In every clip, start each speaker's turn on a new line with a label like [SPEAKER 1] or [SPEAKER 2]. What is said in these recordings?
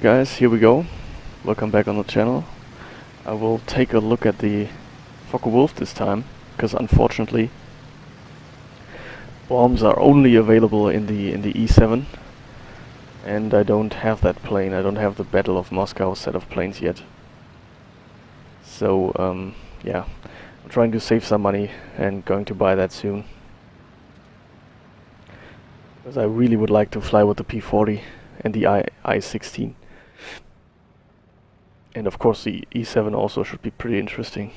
[SPEAKER 1] guys, here we go. Welcome back on the channel. I will take a look at the Focke-Wulf this time, because unfortunately bombs are only available in the E7, and I don't have that plane. I don't have the Battle of Moscow set of planes yet. So yeah, I'm trying to save some money and going to buy that soon, because I really would like to fly with the P40 and the I-16. And of course the E7 also should be pretty interesting.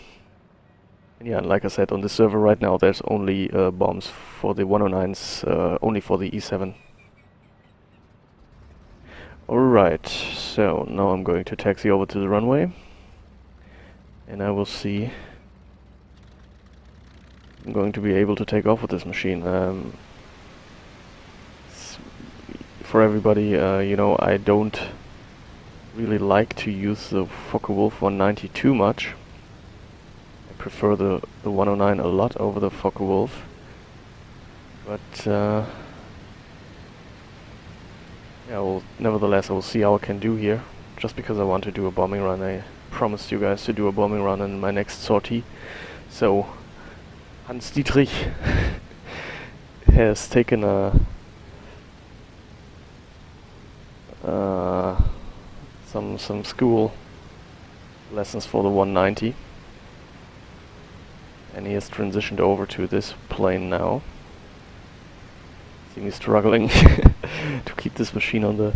[SPEAKER 1] And yeah, like I said, on the server right now there's only bombs for the 109s, only for the E7. Alright, so now I'm going to taxi over to the runway. And I will see I'm going to be able to take off with this machine. For everybody, you know, I don't really like to use the Focke-Wulf 190 too much. I prefer the 109 a lot over the Focke-Wulf. But yeah, well, nevertheless I will see how I can do here. Just because I want to do a bombing run. I promised you guys to do a bombing run in my next sortie. So Hans Dietrich has taken some school lessons for the 190, and he has transitioned over to this plane now. See me struggling to keep this machine on the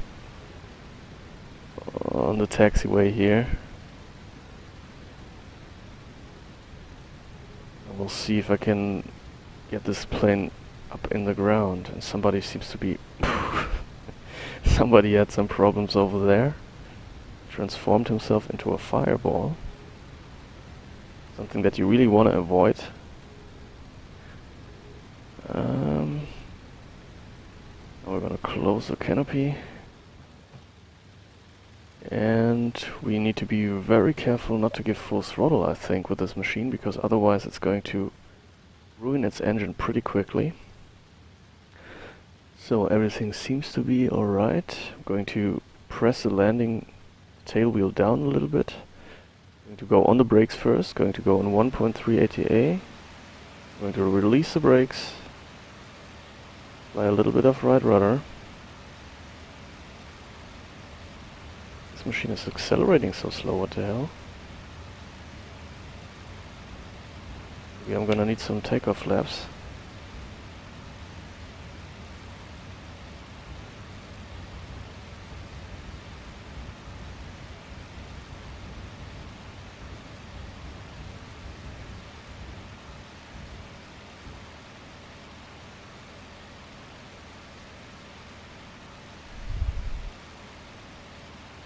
[SPEAKER 1] taxiway here. And we'll see if I can get this plane up in the ground. And somebody seems to be somebody had some problems over there. Transformed himself into a fireball. Something that you really want to avoid. Now we're gonna close the canopy. And we need to be very careful not to give full throttle, I think, with this machine, because otherwise it's going to ruin its engine pretty quickly. So everything seems to be alright. I'm going to press the landing tail wheel down a little bit. Going to go on the brakes first, going to go on 1.3 ATA. Going to release the brakes. Apply a little bit of right rudder. This machine is accelerating so slow, what the hell? Maybe I'm gonna need some takeoff flaps.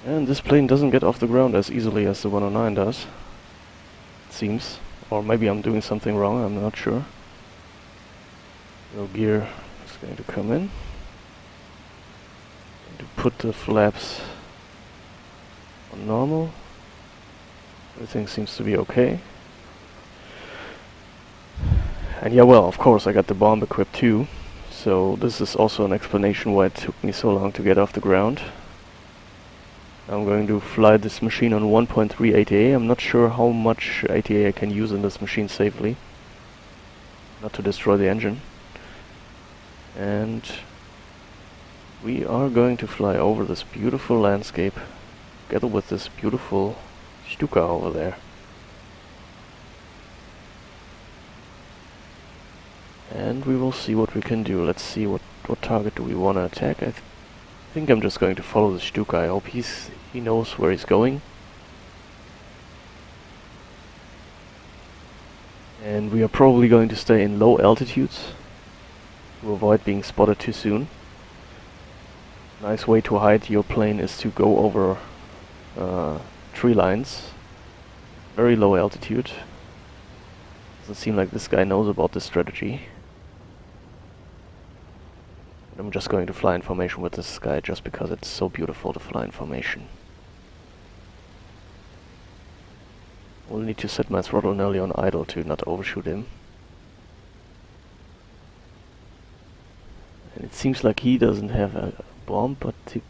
[SPEAKER 1] And this plane doesn't get off the ground as easily as the 109 does, it seems. Or maybe I'm doing something wrong, I'm not sure. No gear is going to come in. Going to put the flaps on normal. Everything seems to be okay. And yeah, well, of course I got the bomb equipped too. So this is also an explanation why it took me so long to get off the ground. I'm going to fly this machine on 1.3 ATA. I'm not sure how much ATA I can use in this machine safely, not to destroy the engine. And we are going to fly over this beautiful landscape together with this beautiful Stuka over there. And we will see what we can do. Let's see what target do we want to attack. I think I'm just going to follow the Stuka. I hope he knows where he's going. And we are probably going to stay in low altitudes to avoid being spotted too soon. Nice way to hide your plane is to go over tree lines. Very low altitude. Doesn't seem like this guy knows about this strategy. I'm just going to fly in formation with this guy just because it's so beautiful to fly in formation. I'll need to set my throttle nearly on idle to not overshoot him. And it seems like he doesn't have a bomb, but he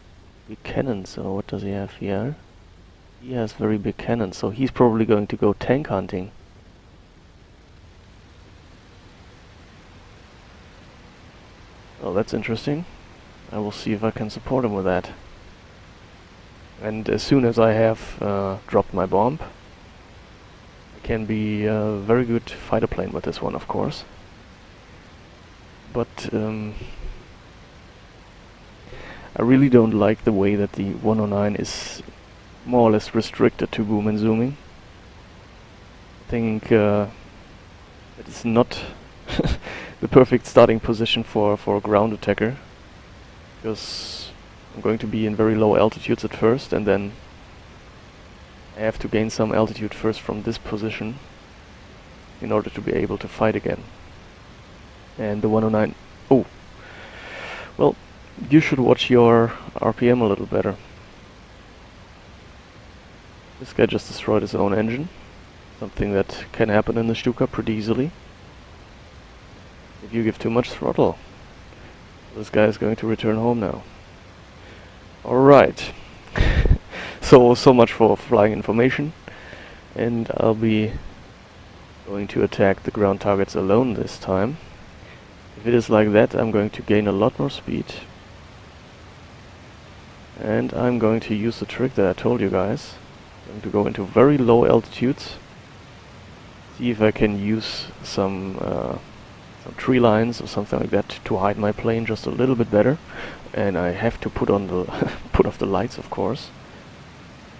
[SPEAKER 1] big cannons. So what does he have here? He has very big cannons, so he's probably going to go tank hunting. Oh, that's interesting. I will see if I can support him with that. And as soon as I have dropped my bomb, I can be a very good fighter plane with this one, of course. But I really don't like the way that the 109 is more or less restricted to boom and zooming. I think it's not the perfect starting position for a ground attacker, because I'm going to be in very low altitudes at first, and then I have to gain some altitude first from this position in order to be able to fight again. And the 109... Oh! Well, you should watch your RPM a little better. This guy just destroyed his own engine. Something that can happen in the Stuka pretty easily. If you give too much throttle. This guy is going to return home now. Alright. So much for flying information. And I'll be going to attack the ground targets alone this time. If it is like that, I'm going to gain a lot more speed. And I'm going to use the trick that I told you guys. I'm going to go into very low altitudes. See if I can use some tree lines or something like that to hide my plane just a little bit better. And I have to put on the put off the lights, of course.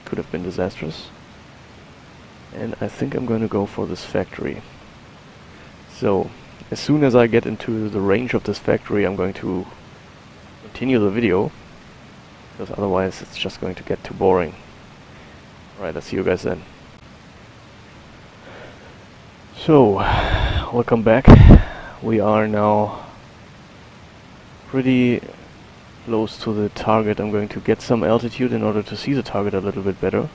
[SPEAKER 1] Could have been disastrous. And I think I'm going to go for this factory. So as soon as I get into the range of this factory, I'm going to continue the video, because otherwise it's just going to get too boring. Alright, I'll see you guys then. So, welcome back. We are now pretty close to the target. I'm going to get some altitude in order to see the target a little bit better.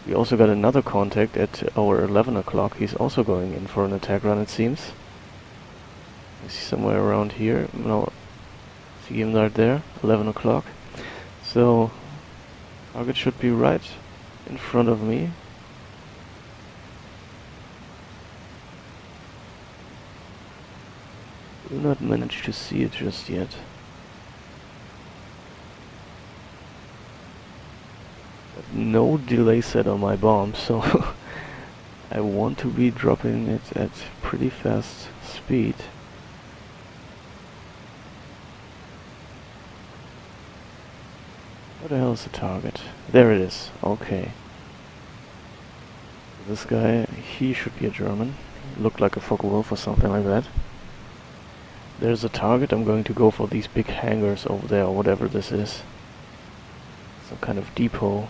[SPEAKER 1] We also got another contact at our 11 o'clock. He's also going in for an attack run, it seems. I see somewhere around here. No, see him right there, 11 o'clock. So, target should be right in front of me. Do not manage to see it just yet. But no delay set on my bomb, so I want to be dropping it at pretty fast speed. Where the hell is the target? There it is. Okay. This guy, he should be a German. Looked like a Focke-Wulf or something like that. There's a target. I'm going to go for these big hangars over there, or whatever this is. Some kind of depot.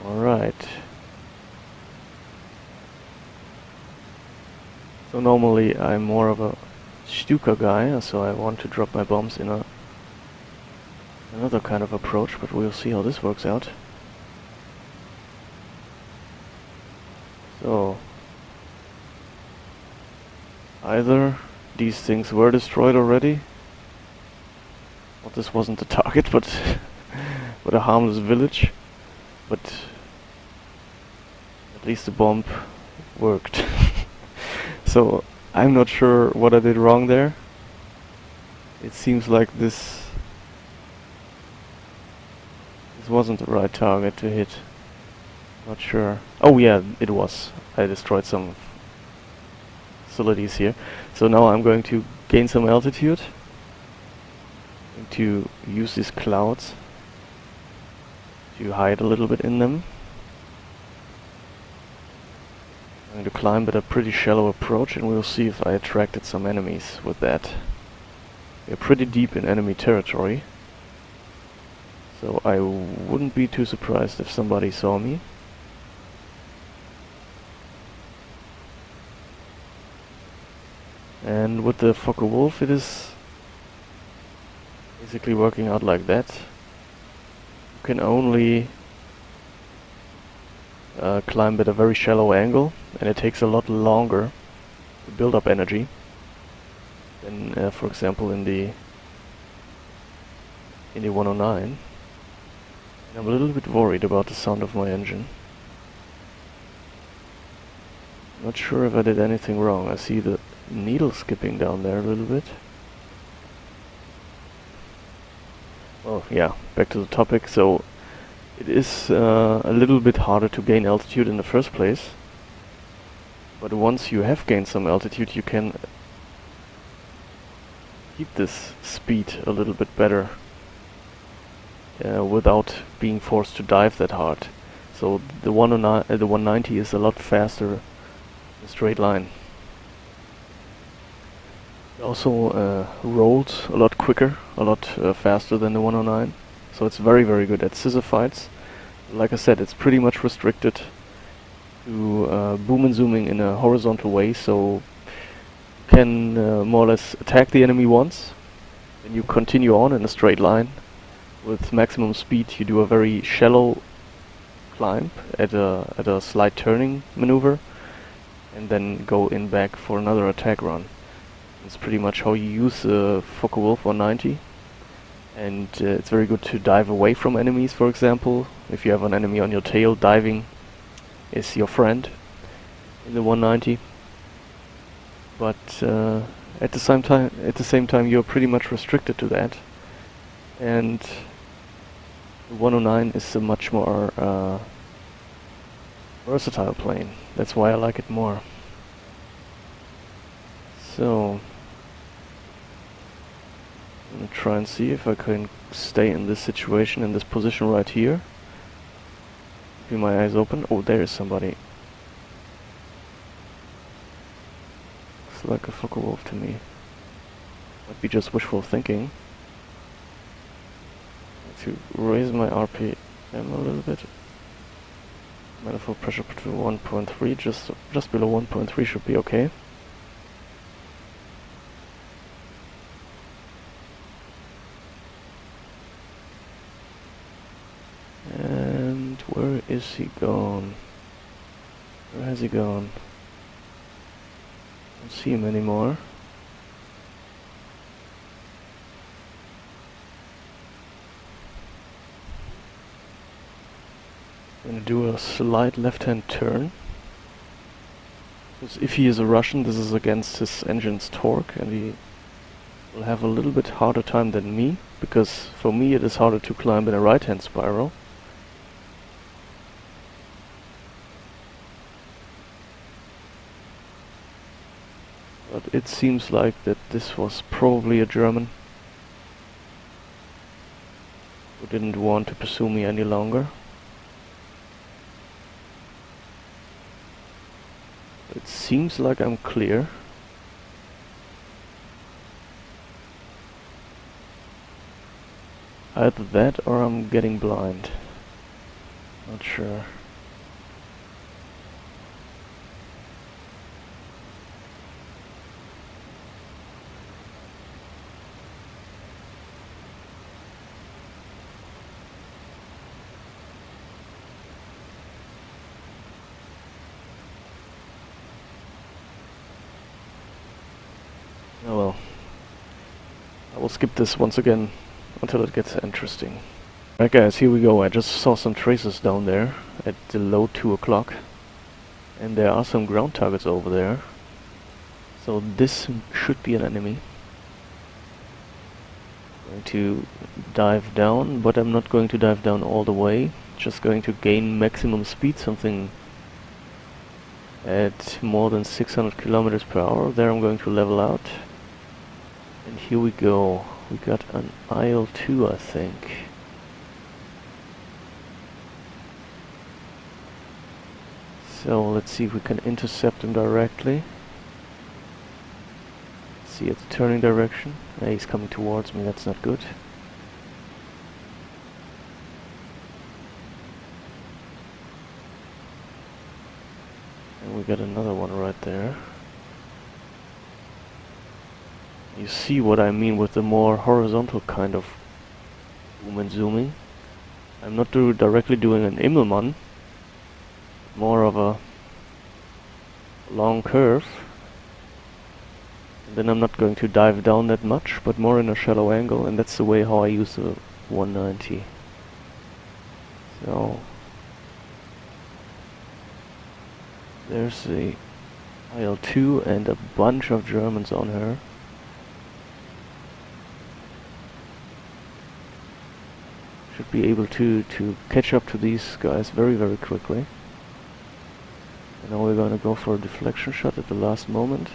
[SPEAKER 1] Alright. So normally I'm more of a Stuka guy, so I want to drop my bombs in another kind of approach, but we'll see how this works out. So either these things were destroyed already, or this wasn't the target, but a harmless village. But at least the bomb worked. So I'm not sure what I did wrong there. It seems like this wasn't the right target to hit. Not sure. Oh yeah, it was. I destroyed some facilities here. So now I'm going to gain some altitude. Going to use these clouds to hide a little bit in them. I'm going to climb at a pretty shallow approach, and we'll see if I attracted some enemies with that. We're pretty deep in enemy territory, so I wouldn't be too surprised if somebody saw me. And with the Focke-Wulf it is basically working out like that. You can only climb at a very shallow angle, and it takes a lot longer to build up energy than, for example, in the in the 109. And I'm a little bit worried about the sound of my engine. Not sure if I did anything wrong. I see the needle skipping down there a little bit. Well, yeah, back to the topic. So it is a little bit harder to gain altitude in the first place. But once you have gained some altitude, you can keep this speed a little bit better without being forced to dive that hard. So the 190 is a lot faster in a straight line. It also rolls a lot quicker, a lot faster than the 109. So it's very, very good at scissor fights. Like I said, it's pretty much restricted to boom and zooming in a horizontal way, so you can more or less attack the enemy once, then you continue on in a straight line with maximum speed. You do a very shallow climb at a slight turning maneuver, and then go in back for another attack run. It's pretty much how you use Focke-Wulf 190, and it's very good to dive away from enemies, for example. If you have an enemy on your tail, diving is your friend in the 190. But at the same time, you're pretty much restricted to that, and the 109 is a much more versatile plane. That's why I like it more. So I'm gonna try and see if I can stay in this situation, in this position right here. Keeping my eyes open. Oh, there is somebody. Looks like a Focke-Wulf to me. Might be just wishful thinking. To raise my RPM a little bit. Manifold pressure to 1.3, just below 1.3 should be okay. And where is he gone? Where has he gone? Don't see him anymore. I'm gonna do a slight left-hand turn. Because if he is a Russian, this is against his engine's torque, and he will have a little bit harder time than me, because for me it is harder to climb in a right-hand spiral. But it seems like that this was probably a German who didn't want to pursue me any longer. It seems like I'm clear. Either that or I'm getting blind. Not sure. Oh well. I will skip this once again until it gets interesting. Alright guys, here we go. I just saw some traces down there at the low 2 o'clock. And there are some ground targets over there. So this should be an enemy. Going to dive down, but I'm not going to dive down all the way. Just going to gain maximum speed, something at more than 600 kilometers per hour. There I'm going to level out. And here we go. We got an IL-2, I think. So let's see if we can intercept him directly. See at the turning direction. He's coming towards me, that's not good. And we got another one right there. You see what I mean with the more horizontal kind of boom and zooming. I'm not directly doing an Immelmann, more of a long curve. And then I'm not going to dive down that much, but more in a shallow angle, and that's the way how I use the FW190. So there's the IL-2 and a bunch of Germans on her. Should be able to catch up to these guys very, very quickly. And now we're gonna go for a deflection shot at the last moment.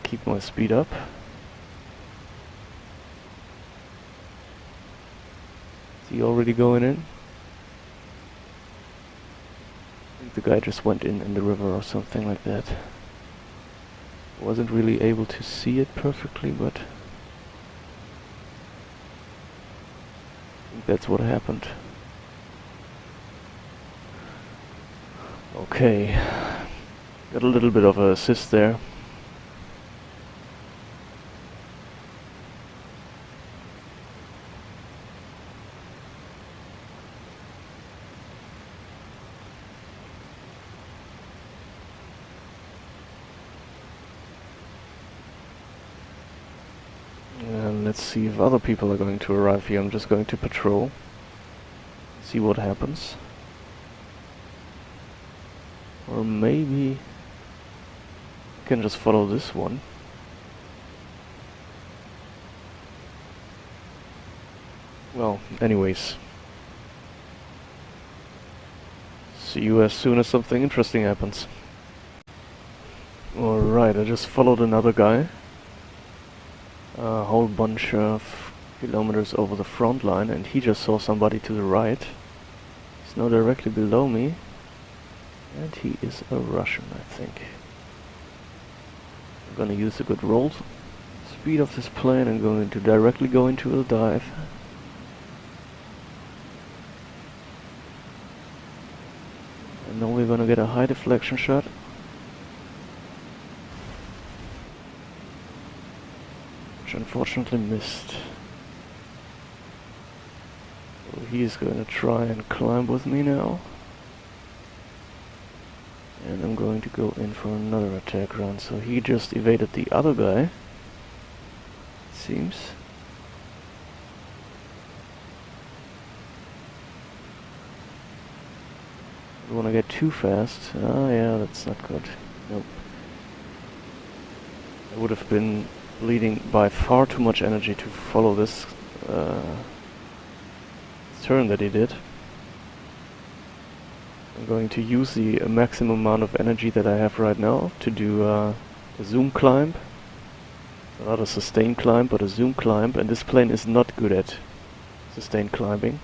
[SPEAKER 1] Keep my speed up. Is he already going in? I think the guy just went in the river or something like that. Wasn't really able to see it perfectly, but I think that's what happened. Okay, got a little bit of an assist there. And let's see if other people are going to arrive here. I'm just going to patrol, see what happens. Or maybe I can just follow this one. Well, anyways. See you as soon as something interesting happens. Alright, I just followed another guy. A whole bunch of kilometers over the front line, and he just saw somebody to the right. He's now directly below me. And he is a Russian, I think. I'm gonna use a good roll speed of this plane and going to directly go into a dive. And now we're gonna get a high deflection shot. Which unfortunately missed. So he's gonna try and climb with me now. And I'm going to go in for another attack run. So he just evaded the other guy, it seems. Don't want to get too fast. Ah, yeah, that's not good. Nope. I would have been bleeding by far too much energy to follow this turn that he did. I'm going to use the maximum amount of energy that I have right now to do a zoom climb. Not a sustained climb, but a zoom climb, and this plane is not good at sustained climbing.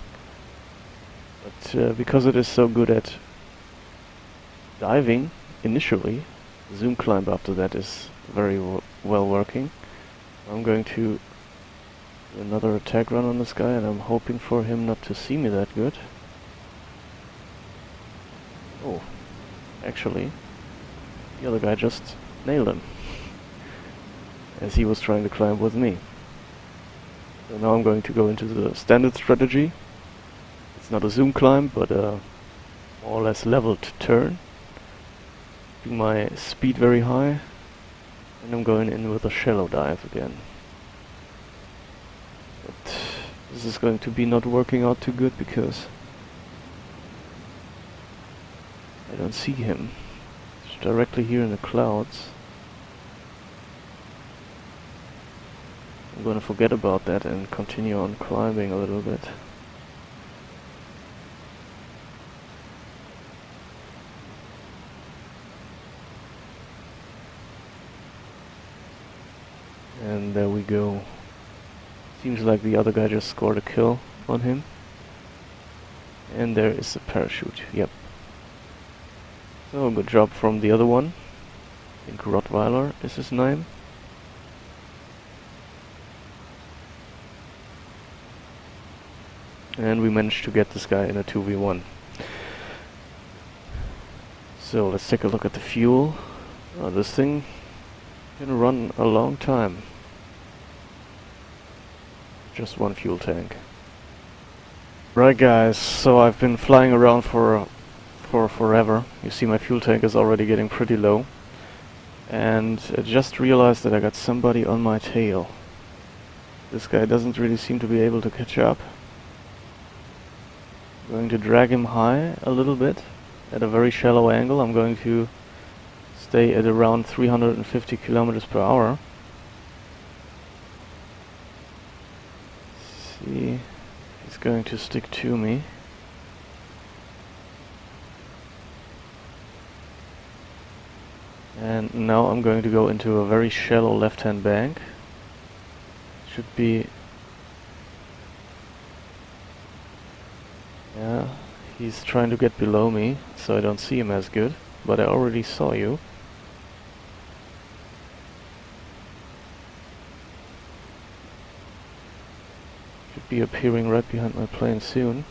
[SPEAKER 1] But because it is so good at diving initially, zoom climb after that is very well working. I'm going to do another attack run on this guy, and I'm hoping for him not to see me that good. Oh, actually, the other guy just nailed him, as he was trying to climb with me. So now I'm going to go into the standard strategy. It's not a zoom climb, but a more or less leveled turn. Keeping my speed very high, and I'm going in with a shallow dive again. But this is going to be not working out too good because I don't see him. He's directly here in the clouds. I'm gonna forget about that and continue on climbing a little bit. And there we go. Seems like the other guy just scored a kill on him. And there is the parachute, yep. So, good job from the other one. I think Rottweiler is his name. And we managed to get this guy in a 2v1. So, let's take a look at the fuel. This thing can run a long time. Just one fuel tank. Right guys, so I've been flying around for for forever. You see my fuel tank is already getting pretty low. And I just realized that I got somebody on my tail. This guy doesn't really seem to be able to catch up. I'm going to drag him high a little bit at a very shallow angle. I'm going to stay at around 350 kilometers per hour. See, he's going to stick to me. And now I'm going to go into a very shallow left-hand bank. Should be... yeah, he's trying to get below me, so I don't see him as good, but I already saw you. Should be appearing right behind my plane soon.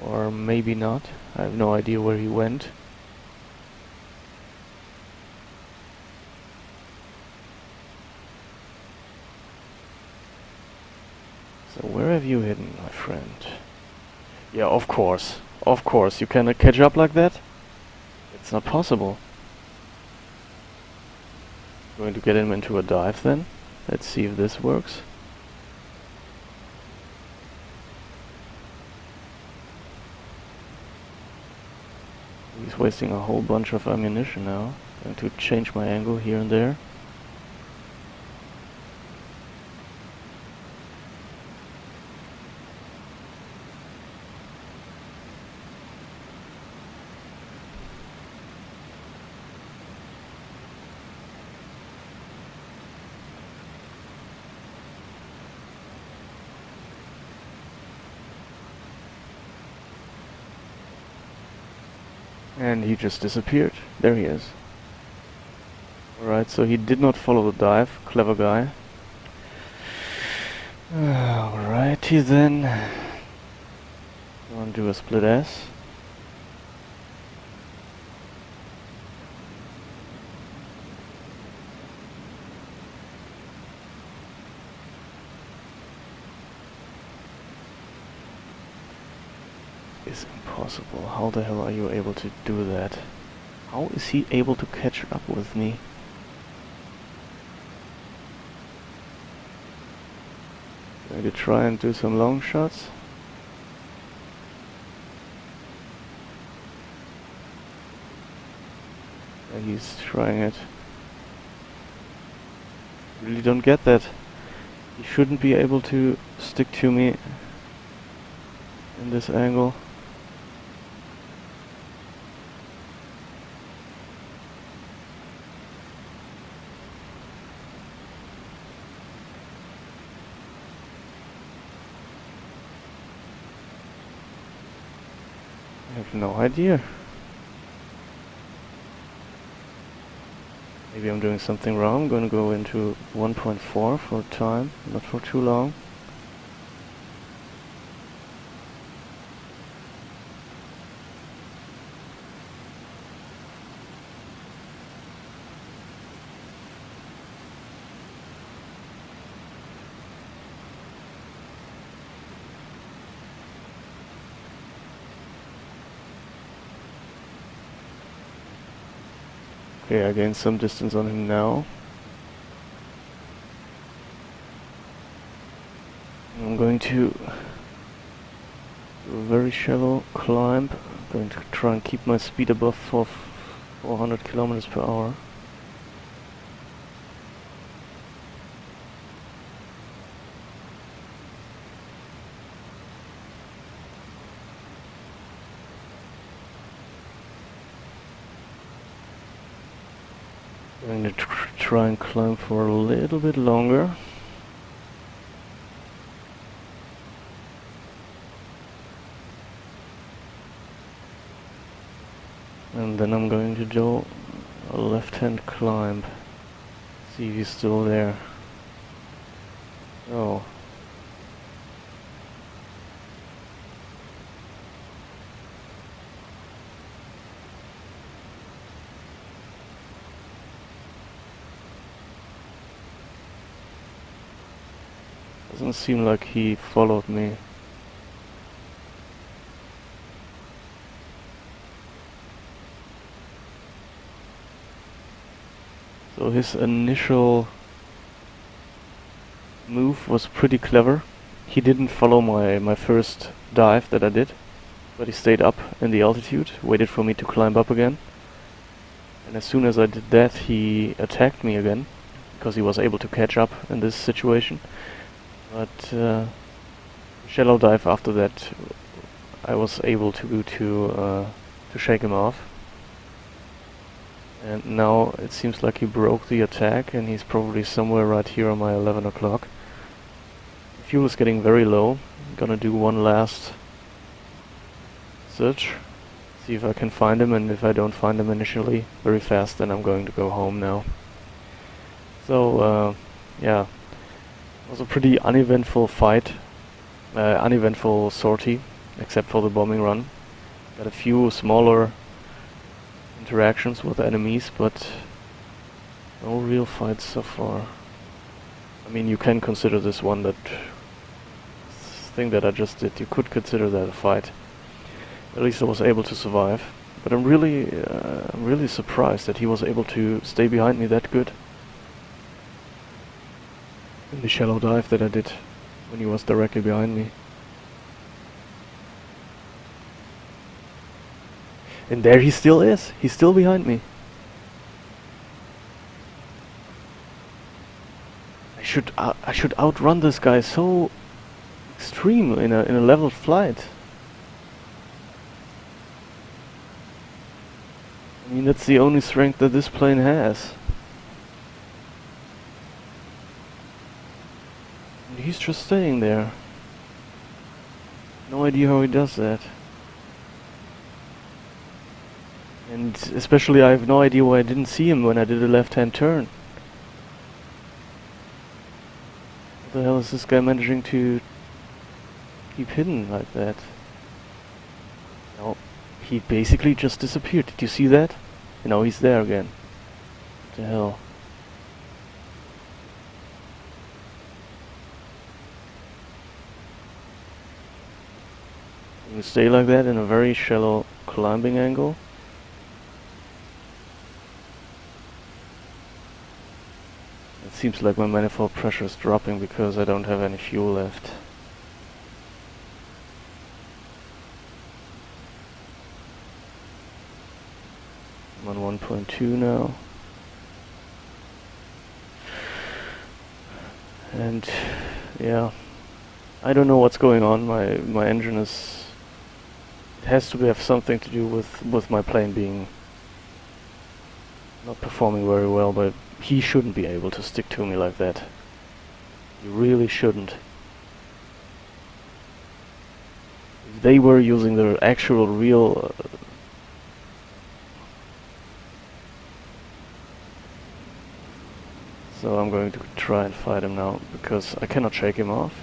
[SPEAKER 1] Or maybe not. I have no idea where he went. So where have you hidden, my friend? Yeah, of course. Of course. You cannot catch up like that? It's not possible. Going to get him into a dive then. Let's see if this works. He's wasting a whole bunch of ammunition now. Going to change my angle here and there. And he just disappeared. There he is. Alright, so he did not follow the dive. Clever guy. Alrighty then. Go and do a split S. Is impossible. How the hell are you able to do that? How is he able to catch up with me? Going to try and do some long shots. And he's trying it. Really don't get that. He shouldn't be able to stick to me in this angle. I have no idea. Maybe I'm doing something wrong. I'm gonna go into 1.4 for time, not for too long. Okay, I gained some distance on him now. I'm going to do a very shallow climb. I'm going to try and keep my speed above 400 kilometers per hour. I'm going to try and climb for a little bit longer. And then I'm going to do a left-hand climb. See if he's still there. Oh. Doesn't seem like he followed me. So his initial move was pretty clever. He didn't follow my first dive that I did, but he stayed up in the altitude, waited for me to climb up again. And as soon as I did that, he attacked me again, because he was able to catch up in this situation. But shallow dive after that, I was able to shake him off. And now it seems like he broke the attack, and he's probably somewhere right here on my 11 o'clock. Fuel is getting very low. I'm gonna do one last search, see if I can find him, and if I don't find him initially very fast, then I'm going to go home now. So yeah, it was a pretty uneventful fight, uneventful sortie, except for the bombing run. Got a few smaller interactions with enemies, but no real fights so far. I mean, you can consider this one, that thing that I just did, you could consider that a fight. At least I was able to survive. But I'm really surprised that he was able to stay behind me that good in the shallow dive that I did when he was directly behind me. And there he still is. He's still behind me. I should outrun this guy so extreme in a leveled flight. I mean, that's the only strength that this plane has. And he's just staying there. No idea how he does that. And especially I have no idea why I didn't see him when I did a left-hand turn. What the hell is this guy managing to keep hidden like that? No, he basically just disappeared. Did you see that? You know, he's there again. What the hell? You stay like that in a very shallow climbing angle. It seems like my manifold pressure is dropping because I don't have any fuel left. I'm on 1.2 now. And yeah, I don't know what's going on. My engine is... It has to have something to do with my plane being not performing very well, but he shouldn't be able to stick to me like that. He really shouldn't. If they were using their actual real so I'm going to try and fight him now, because I cannot shake him off.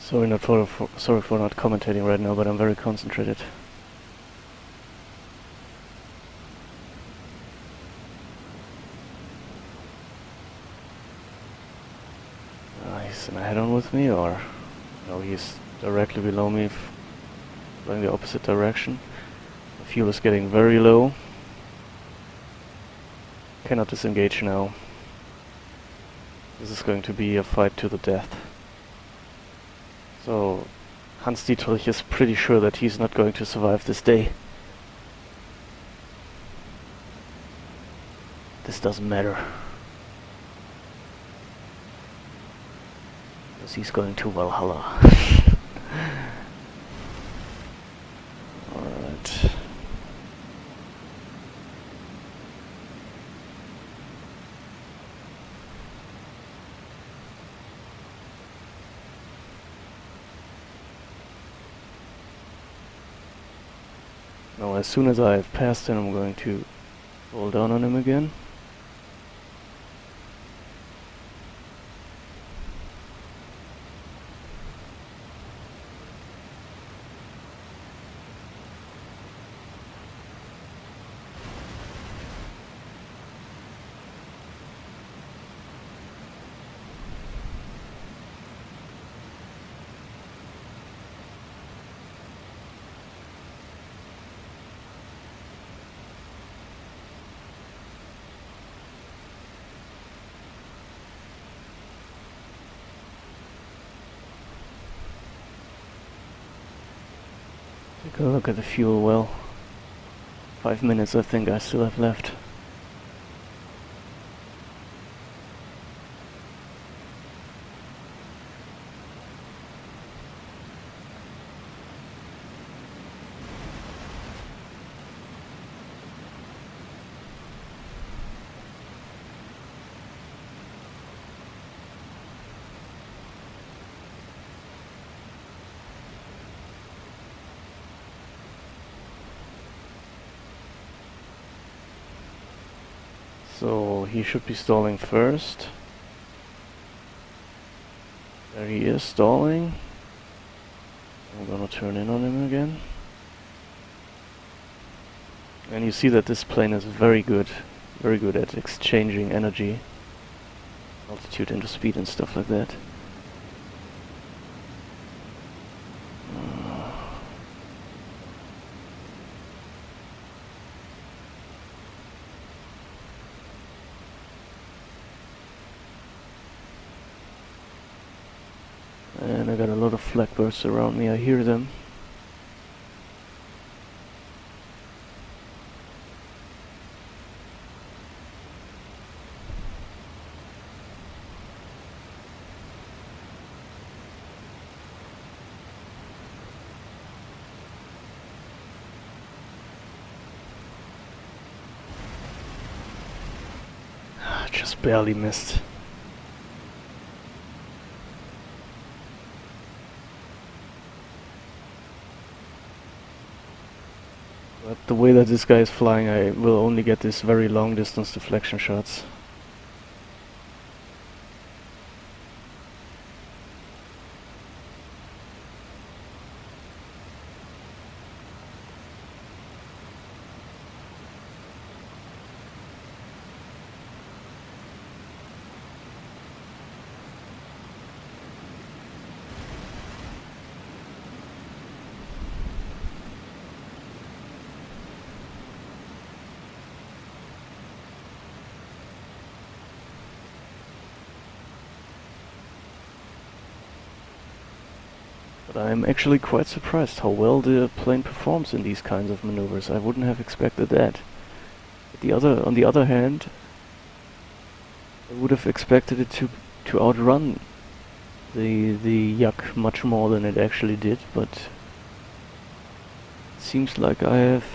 [SPEAKER 1] Sorry for not commentating right now, but I'm very concentrated. He's in a head-on with me, or no? He's directly below me, going the opposite direction. The fuel is getting very low. Cannot disengage now. This is going to be a fight to the death. So Hans Dietrich is pretty sure that he's not going to survive this day. This doesn't matter. Because he's going to Valhalla. Alright. Now as soon as I've passed him, I'm going to fall down on him again. Take a look at the fuel well. 5 minutes I think I still have left. So he should be stalling first. There he is, stalling. I'm gonna turn in on him again. And you see that this plane is very good at exchanging energy, altitude into speed and stuff like that. And I got a lot of flak bursts around me, I hear them. Just barely missed. But the way that this guy is flying, I will only get these very long distance deflection shots. But I'm actually quite surprised how well the plane performs in these kinds of maneuvers. I wouldn't have expected that. On the other hand, I would have expected it to outrun the Yak much more than it actually did, but it seems like I have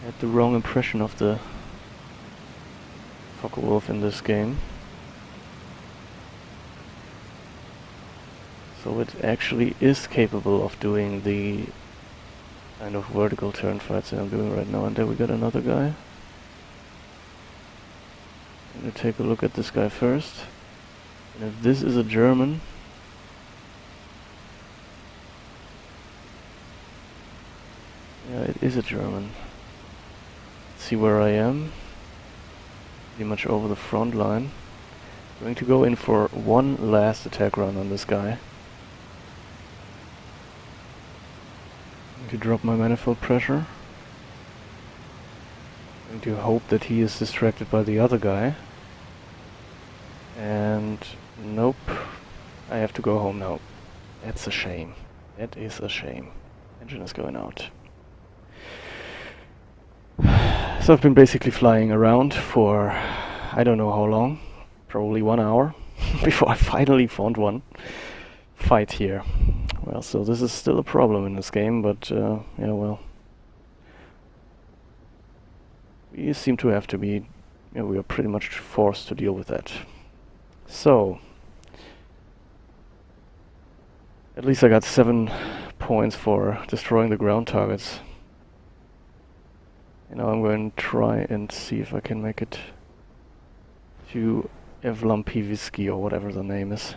[SPEAKER 1] had the wrong impression of the Focke-Wulf in this game. So it actually is capable of doing the kind of vertical turn fights that I'm doing right now. And there we got another guy. I'm gonna take a look at this guy first. And if this is a German, yeah, it is a German. Let's see where I am. Pretty much over the front line. I'm going to go in for one last attack run on this guy. To drop my manifold pressure. I'm going to hope that he is distracted by the other guy. And nope, I have to go home now. That's a shame. That is a shame. Engine is going out. So I've been basically flying around for I don't know how long, probably 1 hour, before I finally found one fight here. Well, so this is still a problem in this game, but yeah, well. We seem to have to be, we are pretty much forced to deal with that. So, at least I got 7 points for destroying the ground targets. And now I'm going to try and see if I can make it to FW190 or whatever the name is.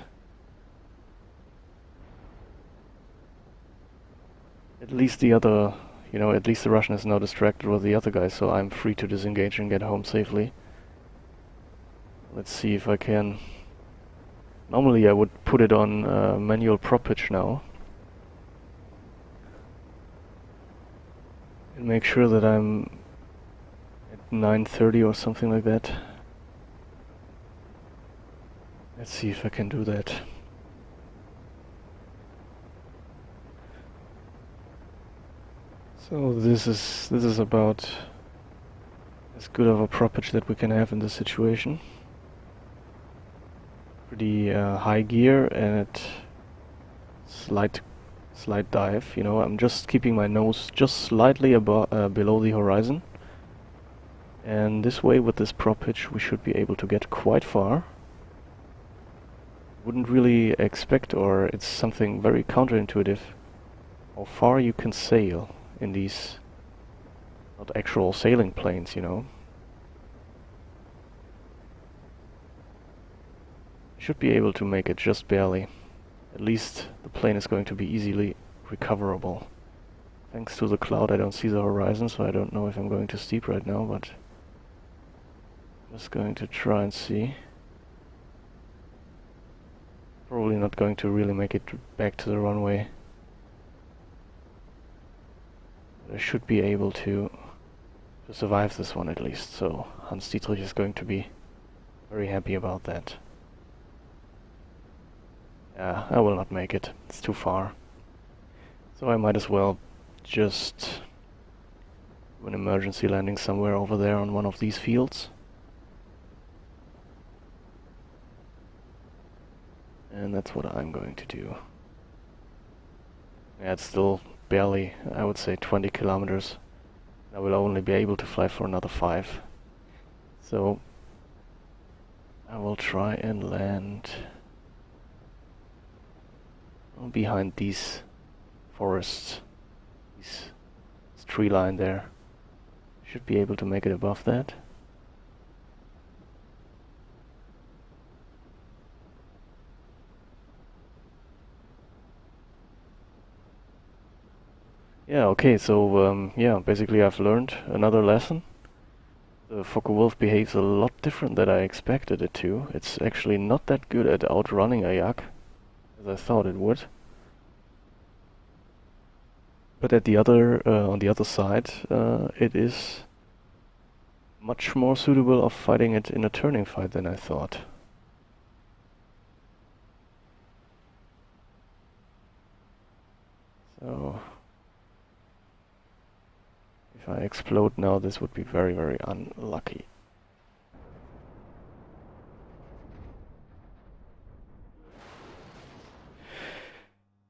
[SPEAKER 1] At least the other, at least the Russian is now distracted with the other guy, so I'm free to disengage and get home safely. Let's see if I can. Normally I would put it on manual prop pitch now. And make sure that I'm at 930 or something like that. Let's see if I can do that. So this is about as good of a prop pitch that we can have in this situation. Pretty high gear and slight dive. I'm just keeping my nose just slightly below the horizon, and this way with this prop pitch we should be able to get quite far. Wouldn't really expect, or it's something very counterintuitive, how far you can sail in these not actual sailing planes, Should be able to make it just barely. At least the plane is going to be easily recoverable. Thanks to the cloud I don't see the horizon, so I don't know if I'm going too steep right now, but I'm just going to try and see. Probably not going to really make it back to the runway. But I should be able to survive this one at least, so Hans Dietrich is going to be very happy about that. Yeah, I will not make it. It's too far. So I might as well just do an emergency landing somewhere over there on one of these fields. And that's what I'm going to do. Yeah, it's still barely, I would say, 20 kilometers. I will only be able to fly for another 5. So I will try and land behind these forests, this tree line there. Should be able to make it above that. Yeah, okay, so yeah, basically I've learned another lesson. The Focke-Wulf behaves a lot different than I expected it to. It's actually not that good at outrunning a yak, as I thought it would. But at the other, on the other side, it is much more suitable of fighting it in a turning fight than I thought. So if I explode now, this would be very, very unlucky.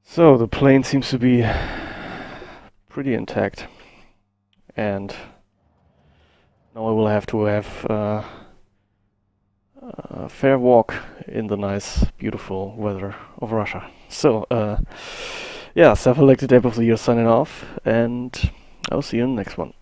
[SPEAKER 1] So the plane seems to be pretty intact, and now I will have to have a fair walk in the nice, beautiful weather of Russia. So, yeah, self-elected Ape of the Year signing off, and I'll see you in the next one.